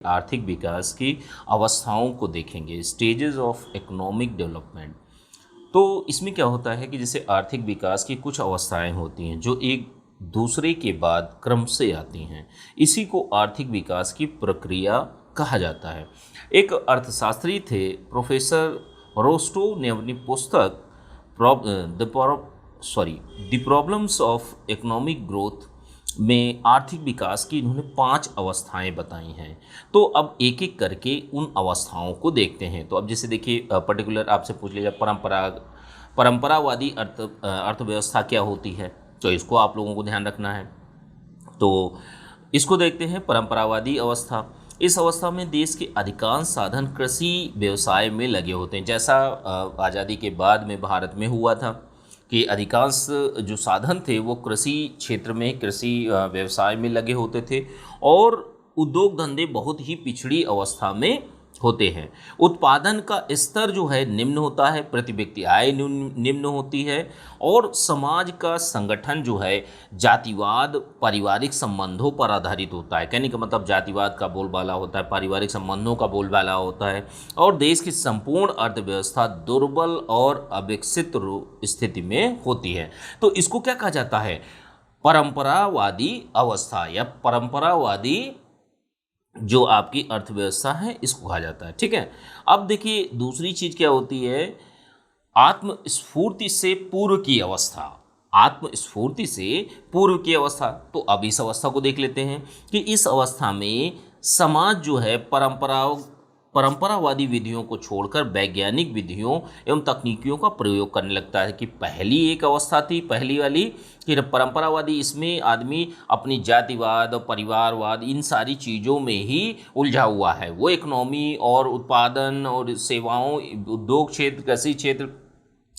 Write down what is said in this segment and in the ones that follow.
आर्थिक विकास की अवस्थाओं को देखेंगे, स्टेजेस ऑफ इकोनॉमिक डेवलपमेंट। तो इसमें क्या होता है कि जैसे आर्थिक विकास की कुछ अवस्थाएं होती हैं जो एक दूसरे के बाद क्रम से आती हैं, इसी को आर्थिक विकास की प्रक्रिया कहा जाता है। एक अर्थशास्त्री थे प्रोफेसर रोस्टो ने अपनी पुस्तक the problems of economic growth में आर्थिक विकास की इन्होंने 5 अवस्थाएं बताई हैं। तो अब एक एक करके उन अवस्थाओं को देखते हैं। तो अब जैसे देखिए, पर्टिकुलर आपसे पूछ लिया परंपरावादी अर्थव्यवस्था क्या होती है, तो इसको आप लोगों को ध्यान रखना है। तो इसको देखते हैं, परंपरावादी अवस्था। इस अवस्था में देश के अधिकांश साधन कृषि व्यवसाय में लगे होते हैं, जैसा आज़ादी के बाद में भारत में हुआ था कि अधिकांश जो साधन थे वो कृषि क्षेत्र में, कृषि व्यवसाय में लगे होते थे, और उद्योग धंधे बहुत ही पिछड़ी अवस्था में होते हैं। उत्पादन का स्तर जो है निम्न होता है, प्रति व्यक्ति आय निम्न होती है, और समाज का संगठन जो है जातिवाद पारिवारिक संबंधों पर आधारित होता है। कहने का मतलब जातिवाद का बोलबाला होता है, पारिवारिक संबंधों का बोलबाला होता है, और देश की संपूर्ण अर्थव्यवस्था दुर्बल और अविकसित स्थिति में होती है। तो इसको क्या कहा जाता है? परंपरावादी अवस्था या परंपरावादी जो आपकी अर्थव्यवस्था है, इसको कहा जाता है। ठीक है। अब देखिए दूसरी चीज क्या होती है, आत्मस्फूर्ति से पूर्व की अवस्था। आत्मस्फूर्ति से पूर्व की अवस्था, तो अब इस अवस्था को देख लेते हैं कि इस अवस्था में समाज जो है परंपरावादी विधियों को छोड़कर वैज्ञानिक विधियों एवं तकनीकियों का प्रयोग करने लगता है। कि पहली एक अवस्था थी, पहली वाली कि परंपरावादी, इसमें आदमी अपनी जातिवाद और परिवारवाद इन सारी चीज़ों में ही उलझा हुआ है। वो इकोनॉमी और उत्पादन और सेवाओं, उद्योग क्षेत्र, कृषि क्षेत्र,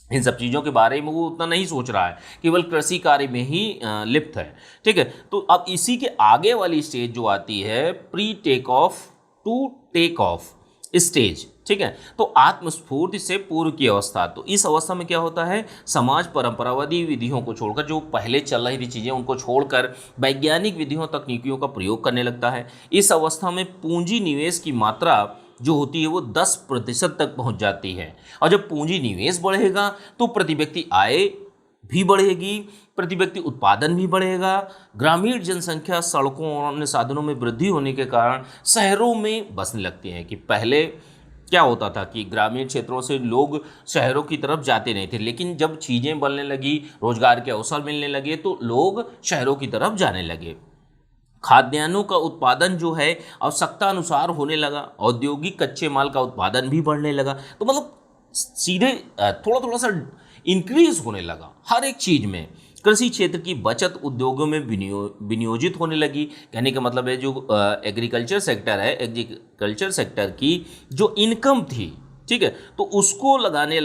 इन सब चीज़ों के बारे में वो उतना नहीं सोच रहा है, केवल कृषि कार्य में ही लिप्त है। ठीक है। तो अब इसी के आगे वाली स्टेज जो आती है, pre take off to take off stage. ठीक है। तो आत्मस्फूर्ति से पूर्व की अवस्था, तो इस अवस्था में क्या होता है, समाज परंपरावादी विधियों को छोड़कर, जो पहले चल रही थी चीज़ें उनको छोड़कर वैज्ञानिक विधियों तकनीकियों का प्रयोग करने लगता है। इस अवस्था में पूंजी निवेश की मात्रा जो होती है वो 10% तक पहुंच जाती है, और जब पूंजी निवेश बढ़ेगा तो प्रति व्यक्ति आय भी बढ़ेगी, प्रति व्यक्ति उत्पादन भी बढ़ेगा। ग्रामीण जनसंख्या सड़कों और अन्य साधनों में वृद्धि होने के कारण शहरों में बसने लगती हैं। कि पहले क्या होता था कि ग्रामीण क्षेत्रों से लोग शहरों की तरफ जाते नहीं थे, लेकिन जब चीज़ें बनने लगी, रोजगार के अवसर मिलने लगे, तो लोग शहरों की तरफ जाने लगे। खाद्यान्नों का उत्पादन जो है आवश्यकता अनुसार होने लगा, औद्योगिक कच्चे माल का उत्पादन भी बढ़ने लगा। तो मतलब सीधे थोड़ा थोड़ा सा इंक्रीज होने लगा हर एक चीज में। कृषि क्षेत्र की बचत उद्योगों में विनियोजित होने लगी। कहने का मतलब है जो एग्रीकल्चर सेक्टर है, एग्रीकल्चर सेक्टर की जो इनकम थी, ठीक है, तो उसको जाने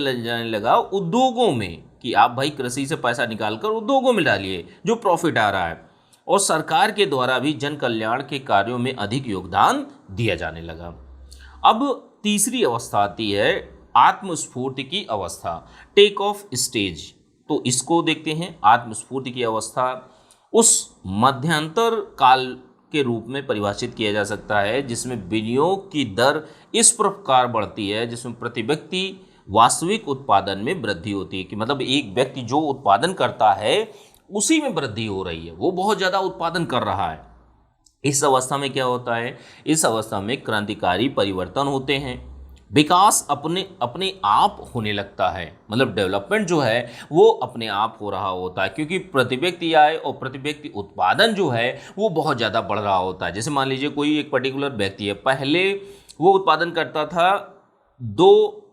लगा उद्योगों में। कि आप भाई कृषि से पैसा निकालकर उद्योगों में डालिए जो प्रॉफिट आ रहा है, और सरकार के द्वारा भी जन कल्याण के कार्यों में अधिक योगदान दिया जाने लगा। अब तीसरी अवस्था आती है आत्मस्फूर्ति की अवस्था, टेक ऑफ स्टेज। तो इसको देखते हैं। आत्मस्फूर्ति की अवस्था उस मध्यांतर काल के रूप में परिभाषित किया जा सकता है जिसमें विनियोग की दर इस प्रकार बढ़ती है जिसमें प्रति व्यक्ति वास्तविक उत्पादन में वृद्धि होती है। कि मतलब एक व्यक्ति जो उत्पादन करता है उसी में वृद्धि हो रही है, वो बहुत ज़्यादा उत्पादन कर रहा है। इस अवस्था में क्या होता है, इस अवस्था में क्रांतिकारी परिवर्तन होते हैं, विकास अपने अपने आप होने लगता है। मतलब डेवलपमेंट जो है वो अपने आप हो रहा होता है, क्योंकि प्रति व्यक्ति आय और प्रति व्यक्ति उत्पादन जो है वो बहुत ज़्यादा बढ़ रहा होता है। जैसे मान लीजिए कोई एक पर्टिकुलर व्यक्ति है, पहले वो उत्पादन करता था 2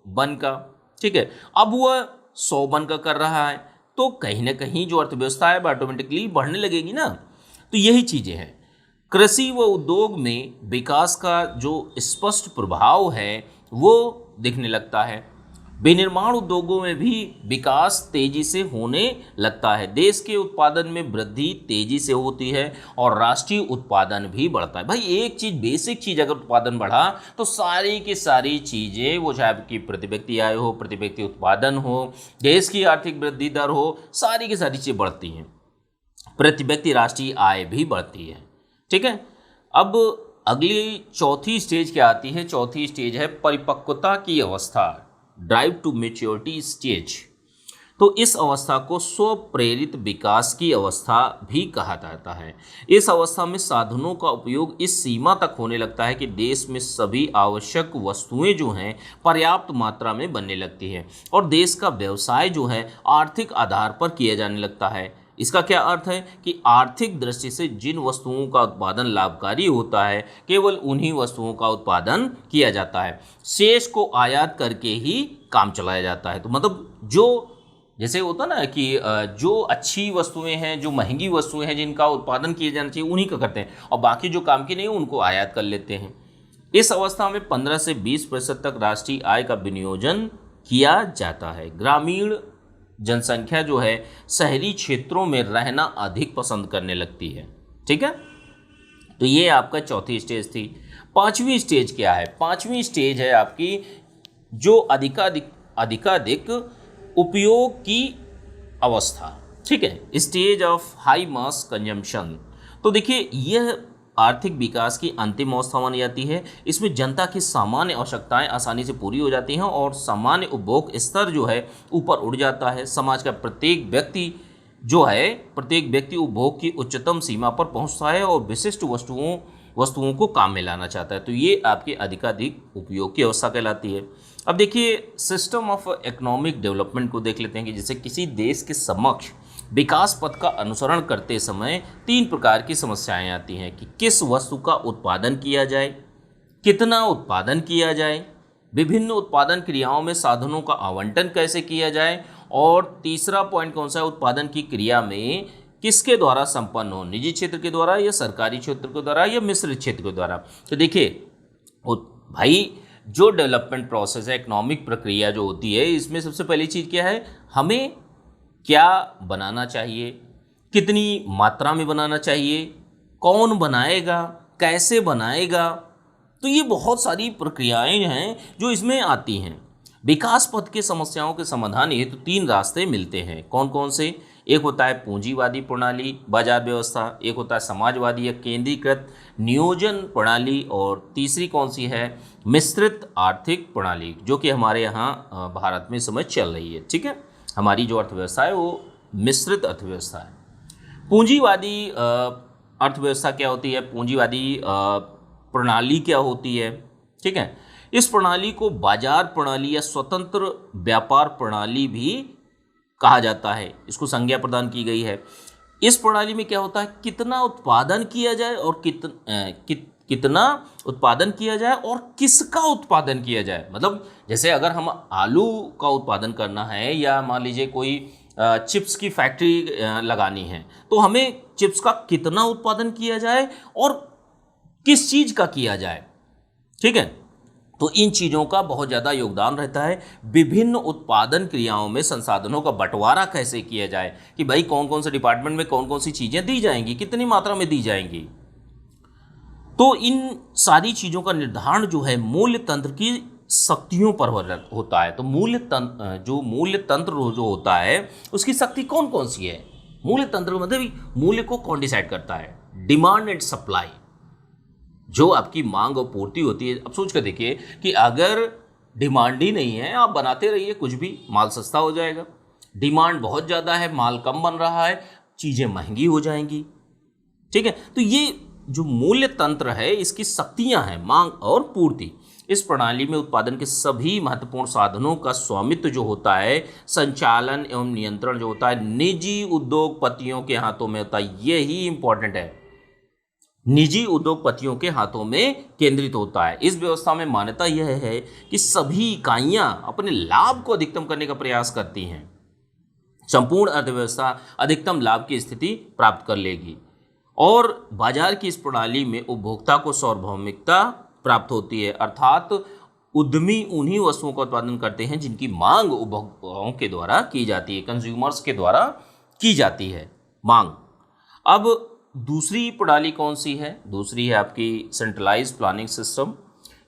बन का, ठीक है, अब वह 100 बन का कर रहा है, तो कहीं ना कहीं जो अर्थव्यवस्था है ऑटोमेटिकली बढ़ने लगेगी ना। तो यही चीज़ें हैं। कृषि व उद्योग में विकास का जो स्पष्ट प्रभाव है वो दिखने लगता है। विनिर्माण उद्योगों में भी विकास तेजी से होने लगता है। देश के उत्पादन में वृद्धि तेजी से होती है और राष्ट्रीय उत्पादन भी बढ़ता है। भाई एक चीज़, बेसिक चीज़ अगर उत्पादन बढ़ा तो सारी की सारी चीज़ें, वो चाहे आपकी प्रति व्यक्ति आय हो, प्रति व्यक्ति उत्पादन हो, देश की आर्थिक वृद्धि दर हो, सारी की सारी चीज़ें बढ़ती हैं। प्रति व्यक्ति राष्ट्रीय आय भी बढ़ती है। ठीक है। अब अगली चौथी स्टेज क्या आती है? चौथी स्टेज है परिपक्वता की अवस्था, ड्राइव टू मेच्योरिटी स्टेज। तो इस अवस्था को स्व प्रेरित विकास की अवस्था भी कहा जाता है। इस अवस्था में साधनों का उपयोग इस सीमा तक होने लगता है कि देश में सभी आवश्यक वस्तुएं जो हैं पर्याप्त मात्रा में बनने लगती हैं और देश का व्यवसाय जो है आर्थिक आधार पर किया जाने लगता है। इसका क्या अर्थ है कि आर्थिक दृष्टि से जिन वस्तुओं का उत्पादन लाभकारी होता है केवल उन्हीं वस्तुओं का उत्पादन किया जाता है, शेष को आयात करके ही काम चलाया जाता है। तो मतलब जो जैसे होता ना कि जो अच्छी वस्तुएं हैं, जो महंगी वस्तुएं हैं जिनका उत्पादन किया जाना चाहिए उन्हीं का करते हैं और बाकी जो काम की नहीं है उनको आयात कर लेते हैं। इस अवस्था में 15 से 20% तक राष्ट्रीय आय का विनियोजन किया जाता है। ग्रामीण जनसंख्या जो है शहरी क्षेत्रों में रहना अधिक पसंद करने लगती है। ठीक है, तो ये आपका चौथी स्टेज थी। पांचवी स्टेज क्या है? पांचवी स्टेज है आपकी जो अधिकाधिक उपयोग की अवस्था। ठीक है, stage of high mass consumption. तो देखिए यह आर्थिक विकास की अंतिम अवस्था मानी जाती है। इसमें जनता की सामान्य आवश्यकताएं आसानी से पूरी हो जाती हैं और सामान्य उपभोग स्तर जो है ऊपर उठ जाता है। समाज का प्रत्येक व्यक्ति उपभोग की उच्चतम सीमा पर पहुंचता है और विशिष्ट वस्तुओं को काम में लाना चाहता है। तो ये आपके अधिकाधिक उपयोग की अवस्था कहलाती है। अब देखिए सिस्टम ऑफ इकोनॉमिक डेवलपमेंट को देख लेते हैं कि जैसे किसी देश के समक्ष विकास पथ का अनुसरण करते समय 3 प्रकार की समस्याएं आती हैं कि किस वस्तु का उत्पादन किया जाए, कितना उत्पादन किया जाए, विभिन्न उत्पादन क्रियाओं में साधनों का आवंटन कैसे किया जाए और तीसरा पॉइंट कौन सा है, उत्पादन की क्रिया में किसके द्वारा संपन्न हो, निजी क्षेत्र के द्वारा या सरकारी क्षेत्र के द्वारा या मिश्रित क्षेत्र के द्वारा। तो देखिए भाई जो डेवलपमेंट प्रोसेस है, इकोनॉमिक प्रक्रिया जो होती है, इसमें सबसे पहली चीज़ क्या है, हमें क्या बनाना चाहिए, कितनी मात्रा में बनाना चाहिए, कौन बनाएगा, कैसे बनाएगा। तो ये बहुत सारी प्रक्रियाएं हैं जो इसमें आती हैं। विकास पथ के समस्याओं के समाधान हेतु 3 रास्ते मिलते हैं। कौन कौन से? एक होता है पूंजीवादी प्रणाली बाजार व्यवस्था, एक होता है समाजवादी या केंद्रीकृत नियोजन प्रणाली और तीसरी कौन सी है, मिश्रित आर्थिक प्रणाली, जो कि हमारे यहाँ भारत में समय चल रही है। ठीक है, हमारी जो अर्थव्यवस्था है वो मिश्रित अर्थव्यवस्था है। पूंजीवादी अर्थव्यवस्था क्या होती है, पूंजीवादी प्रणाली क्या होती है? ठीक है, इस प्रणाली को बाजार प्रणाली या स्वतंत्र व्यापार प्रणाली भी कहा जाता है। इसको संज्ञा प्रदान की गई है। इस प्रणाली में क्या होता है, कितना उत्पादन किया जाए और कितना उत्पादन किया जाए और किसका उत्पादन किया जाए। मतलब जैसे अगर हम आलू का उत्पादन करना है या मान लीजिए कोई चिप्स की फैक्ट्री लगानी है तो हमें चिप्स का कितना उत्पादन किया जाए और किस चीज़ का किया जाए। ठीक है, तो इन चीज़ों का बहुत ज़्यादा योगदान रहता है। विभिन्न उत्पादन क्रियाओं में संसाधनों का बंटवारा कैसे किया जाए कि भाई कौन कौन से डिपार्टमेंट में कौन कौन सी चीज़ें दी जाएंगी, कितनी मात्रा में दी जाएंगी। तो इन सारी चीज़ों का निर्धारण जो है मूल्य तंत्र की शक्तियों पर होता है। तो मूल्य तंत्र जो होता है उसकी शक्ति कौन कौन सी है? मूल्य तंत्र मतलब मूल्य को कौन डिसाइड करता है? डिमांड एंड सप्लाई, जो आपकी मांग और पूर्ति होती है। अब सोच कर देखिए कि अगर डिमांड ही नहीं है, आप बनाते रहिए कुछ भी, माल सस्ता हो जाएगा। डिमांड बहुत ज़्यादा है, माल कम बन रहा है, चीज़ें महंगी हो जाएंगी। ठीक है, तो ये जो मूल्य तंत्र है इसकी शक्तियां हैं मांग और पूर्ति। इस प्रणाली में उत्पादन के सभी महत्वपूर्ण साधनों का स्वामित्व जो होता है, संचालन एवं नियंत्रण जो होता है निजी उद्योगपतियों के हाथों में होता है। यही इंपॉर्टेंट है, निजी उद्योगपतियों के हाथों में केंद्रित होता है। इस व्यवस्था में मान्यता यह है कि सभी इकाइयां अपने लाभ को अधिकतम करने का प्रयास करती हैं। संपूर्ण अर्थव्यवस्था अधिकतम लाभ की स्थिति प्राप्त कर लेगी और बाजार की इस प्रणाली में उपभोक्ता को सार्वभौमिकता प्राप्त होती है, अर्थात उद्यमी उन्हीं वस्तुओं का उत्पादन करते हैं जिनकी मांग उपभोक्ताओं के द्वारा की जाती है, कंज्यूमर्स के द्वारा की जाती है मांग। अब दूसरी प्रणाली कौन सी है? दूसरी है आपकी सेंट्रलाइज प्लानिंग सिस्टम,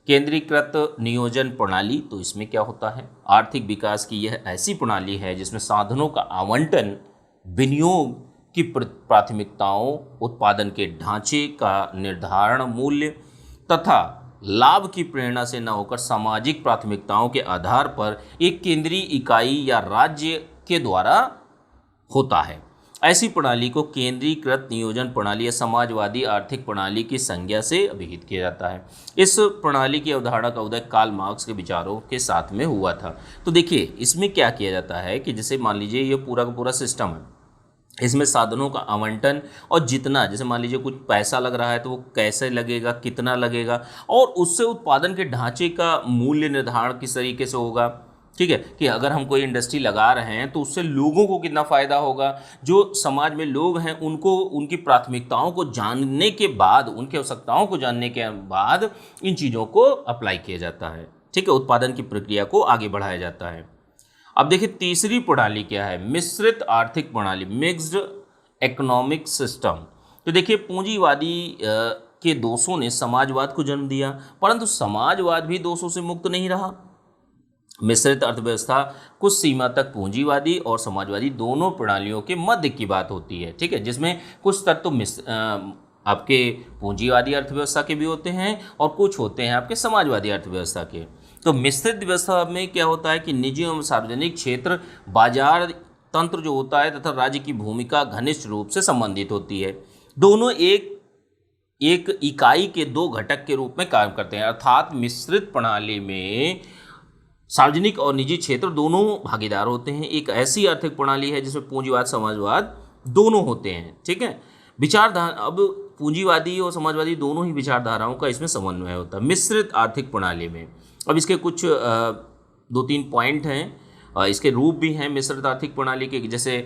केंद्रीकृत नियोजन प्रणाली। तो इसमें क्या होता है, आर्थिक विकास की यह ऐसी प्रणाली है जिसमें साधनों का आवंटन, विनियोग की प्राथमिकताओं, उत्पादन के ढांचे का निर्धारण, मूल्य तथा लाभ की प्रेरणा से न होकर सामाजिक प्राथमिकताओं के आधार पर एक केंद्रीय इकाई या राज्य के द्वारा होता है। ऐसी प्रणाली को केंद्रीकृत नियोजन प्रणाली या समाजवादी आर्थिक प्रणाली की संज्ञा से अभिहित किया जाता है। इस प्रणाली की अवधारणा का उदय कार्ल मार्क्स के विचारों के साथ में हुआ था। तो देखिए इसमें क्या किया जाता है कि जैसे मान लीजिए ये पूरा का पूरा सिस्टम है, इसमें साधनों का आवंटन और जितना, जैसे मान लीजिए कुछ पैसा लग रहा है तो वो कैसे लगेगा, कितना लगेगा, और उससे उत्पादन के ढांचे का मूल्य निर्धारण किस तरीके से होगा। ठीक है, कि अगर हम कोई इंडस्ट्री लगा रहे हैं तो उससे लोगों को कितना फ़ायदा होगा, जो समाज में लोग हैं उनको उनकी प्राथमिकताओं को जानने के बाद, उनकी आवश्यकताओं को जानने के बाद इन चीज़ों को अप्लाई किया जाता है। ठीक है, उत्पादन की प्रक्रिया को आगे बढ़ाया जाता है। अब देखिए तीसरी प्रणाली क्या है, मिश्रित आर्थिक प्रणाली, मिक्स्ड इकोनॉमिक सिस्टम। तो देखिए पूंजीवादी के दोषों ने समाजवाद को जन्म दिया, परंतु समाजवाद भी दोषों से मुक्त नहीं रहा। मिश्रित अर्थव्यवस्था कुछ सीमा तक पूंजीवादी और समाजवादी दोनों प्रणालियों के मध्य की बात होती है। ठीक है, जिसमें कुछ तत्व आपके पूंजीवादी अर्थव्यवस्था के भी होते हैं और कुछ होते हैं आपके समाजवादी अर्थव्यवस्था के। तो मिश्रित व्यवस्था में क्या होता है कि निजी एवं सार्वजनिक क्षेत्र बाजार तंत्र जो होता है तथा राज्य की भूमिका घनिष्ठ रूप से संबंधित होती है। दोनों एक इकाई के दो घटक के रूप में काम करते हैं। अर्थात मिश्रित प्रणाली में सार्वजनिक और निजी क्षेत्र दोनों भागीदार होते हैं। एक ऐसी आर्थिक प्रणाली है जिसमें पूंजीवाद समाजवाद दोनों होते हैं। ठीक है, विचारधारा, अब पूंजीवादी और समाजवादी दोनों ही विचारधाराओं का इसमें समन्वय होता है मिश्रित आर्थिक प्रणाली में। अब इसके कुछ 2-3 पॉइंट हैं, इसके रूप भी हैं मिश्रित आर्थिक प्रणाली के। जैसे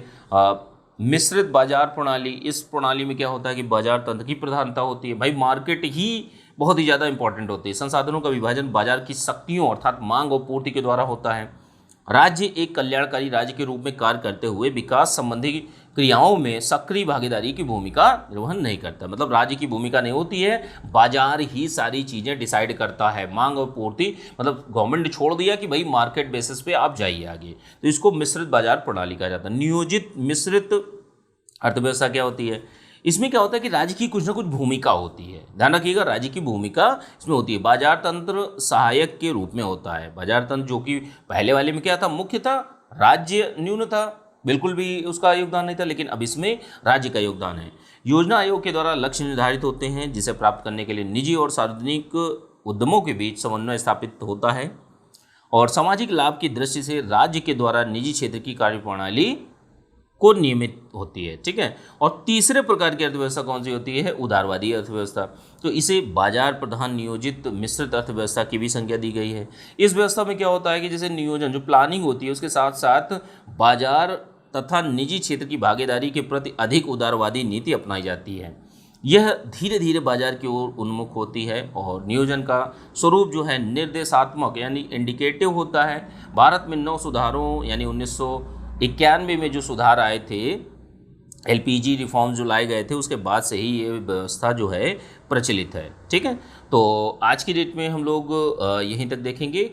मिश्रित बाजार प्रणाली, इस प्रणाली में क्या होता है कि बाजार तंत्र की प्रधानता होती है। भाई मार्केट ही बहुत ही ज़्यादा इंपॉर्टेंट होती है। संसाधनों का विभाजन बाजार की शक्तियों अर्थात मांग और पूर्ति के द्वारा होता है। राज्य एक कल्याणकारी राज्य के रूप में कार्य करते हुए विकास संबंधी क्रियाओं में सक्रिय भागीदारी की भूमिका निर्वहन नहीं करता। मतलब राज्य की भूमिका नहीं होती है, बाजार ही सारी चीज़ें डिसाइड करता है, मांग और पूर्ति। मतलब गवर्नमेंट ने छोड़ दिया कि भाई मार्केट बेसिस पे आप जाइए आगे, तो इसको मिश्रित बाजार प्रणाली कहा जाता है। नियोजित मिश्रित अर्थव्यवस्था क्या होती है, इसमें क्या होता है कि राज्य की कुछ ना कुछ भूमिका होती है। ध्यान रखिएगा, राज्य की भूमिका इसमें होती है। बाजार तंत्र सहायक के रूप में होता है। बाजार तंत्र जो कि पहले वाले में क्या था, मुख्य था, राज्य न्यून था, बिल्कुल भी उसका योगदान नहीं था, लेकिन अब इसमें राज्य का योगदान है। योजना आयोग के द्वारा लक्ष्य निर्धारित होते हैं जिसे प्राप्त करने के लिए निजी और सार्वजनिक उद्यमों के बीच समन्वय स्थापित होता है। और सामाजिक लाभ की दृष्टि से राज्य के द्वारा निजी क्षेत्र की कार्यप्रणाली को नियमित होती है। ठीक है, और तीसरे प्रकार की अर्थव्यवस्था कौन सी होती है, उदारवादी अर्थव्यवस्था। तो इसे बाजार प्रधान नियोजित मिश्रित अर्थव्यवस्था की भी संज्ञा दी गई है। इस व्यवस्था में क्या होता है कि जैसे नियोजन जो प्लानिंग होती है उसके साथ साथ बाजार तथा निजी क्षेत्र की भागीदारी के प्रति अधिक उदारवादी नीति अपनाई जाती है। यह धीरे धीरे बाजार की ओर उन्मुख होती है और नियोजन का स्वरूप जो है निर्देशात्मक यानी इंडिकेटिव होता है। भारत में 9 सुधारों यानी 1991 में जो सुधार आए थे, एलपीजी रिफॉर्म जो लाए गए थे, उसके बाद से ही ये व्यवस्था जो है प्रचलित है। ठीक है, तो आज की डेट में हम लोग यहीं तक देखेंगे।